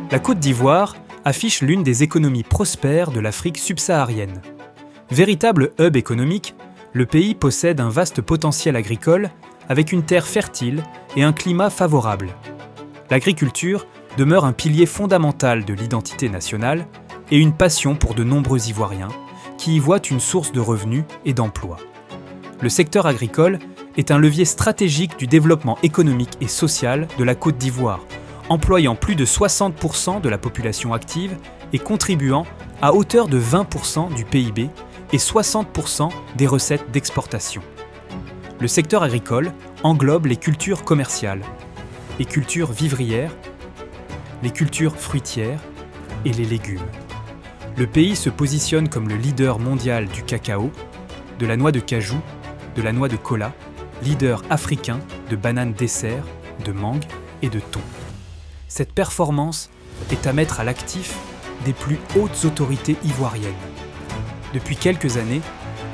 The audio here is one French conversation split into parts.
La Côte d'Ivoire affiche l'une des économies prospères de l'Afrique subsaharienne. Véritable hub économique, le pays possède un vaste potentiel agricole avec une terre fertile et un climat favorable. L'agriculture demeure un pilier fondamental de l'identité nationale et une passion pour de nombreux Ivoiriens qui y voient une source de revenus et d'emplois. Le secteur agricole est un levier stratégique du développement économique et social de la Côte d'Ivoire, employant plus de 60% de la population active et contribuant à hauteur de 20% du PIB et 60% des recettes d'exportation. Le secteur agricole englobe les cultures commerciales, les cultures vivrières, les cultures fruitières et les légumes. Le pays se positionne comme le leader mondial du cacao, de la noix de cajou, de la noix de kola, leader africain de bananes dessert, de mangue et de thon. Cette performance est à mettre à l'actif des plus hautes autorités ivoiriennes. Depuis quelques années,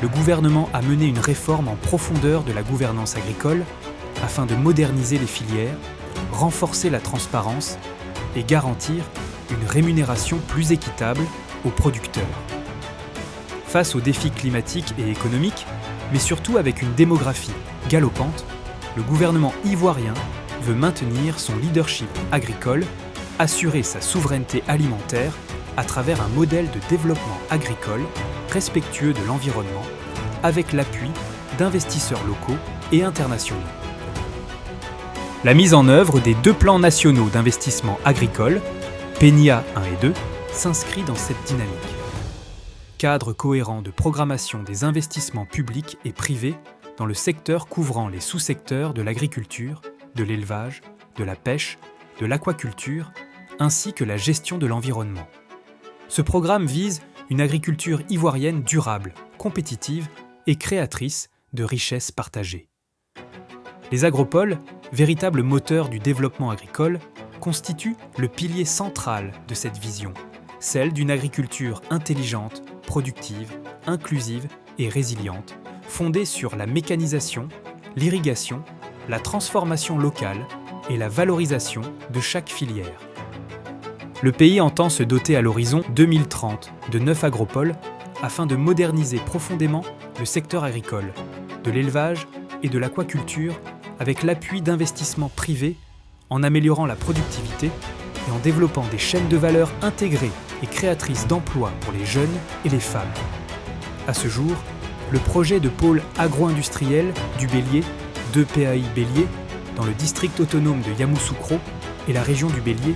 le gouvernement a mené une réforme en profondeur de la gouvernance agricole afin de moderniser les filières, renforcer la transparence et garantir une rémunération plus équitable aux producteurs. Face aux défis climatiques et économiques, mais surtout avec une démographie galopante, le gouvernement ivoirien veut maintenir son leadership agricole, assurer sa souveraineté alimentaire à travers un modèle de développement agricole respectueux de l'environnement, avec l'appui d'investisseurs locaux et internationaux. La mise en œuvre des 2 plans nationaux d'investissement agricole, PENIA 1 et 2, s'inscrit dans cette dynamique. Cadre cohérent de programmation des investissements publics et privés dans le secteur couvrant les sous-secteurs de l'agriculture, de l'élevage, de la pêche, de l'aquaculture, ainsi que la gestion de l'environnement. Ce programme vise une agriculture ivoirienne durable, compétitive et créatrice de richesses partagées. Les agropoles, véritables moteurs du développement agricole, constituent le pilier central de cette vision, celle d'une agriculture intelligente, productive, inclusive et résiliente, fondée sur la mécanisation, l'irrigation, la transformation locale et la valorisation de chaque filière. Le pays entend se doter à l'horizon 2030 de 9 agropoles afin de moderniser profondément le secteur agricole, de l'élevage et de l'aquaculture avec l'appui d'investissements privés en améliorant la productivité et en développant des chaînes de valeur intégrées et créatrices d'emplois pour les jeunes et les femmes. À ce jour, le projet de pôle agro-industriel du Bélier, 2PAI Bélier, dans le district autonome de Yamoussoukro et la région du Bélier,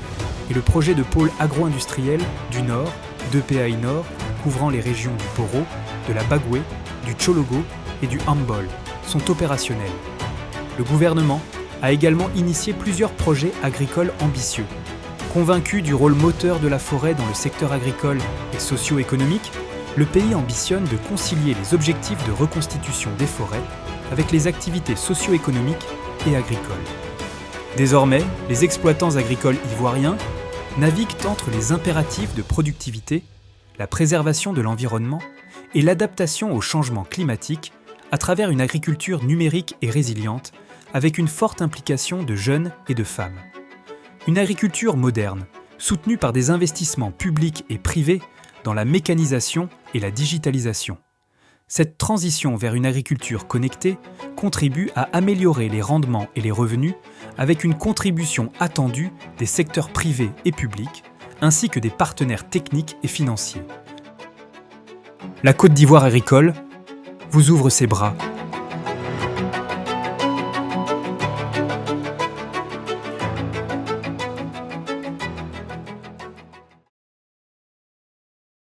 et le projet de pôle agro-industriel du Nord, 2PAI Nord, couvrant les régions du Poro, de la Bagoué, du Tchologo et du Hambol, sont opérationnels. Le gouvernement a également initié plusieurs projets agricoles ambitieux. Convaincu du rôle moteur de la forêt dans le secteur agricole et socio-économique, le pays ambitionne de concilier les objectifs de reconstitution des forêts avec les activités socio-économiques et agricoles. Désormais, les exploitants agricoles ivoiriens naviguent entre les impératifs de productivité, la préservation de l'environnement et l'adaptation au changement climatique à travers une agriculture numérique et résiliente avec une forte implication de jeunes et de femmes. Une agriculture moderne, soutenue par des investissements publics et privés dans la mécanisation et la digitalisation. Cette transition vers une agriculture connectée contribue à améliorer les rendements et les revenus avec une contribution attendue des secteurs privés et publics, ainsi que des partenaires techniques et financiers. La Côte d'Ivoire agricole vous ouvre ses bras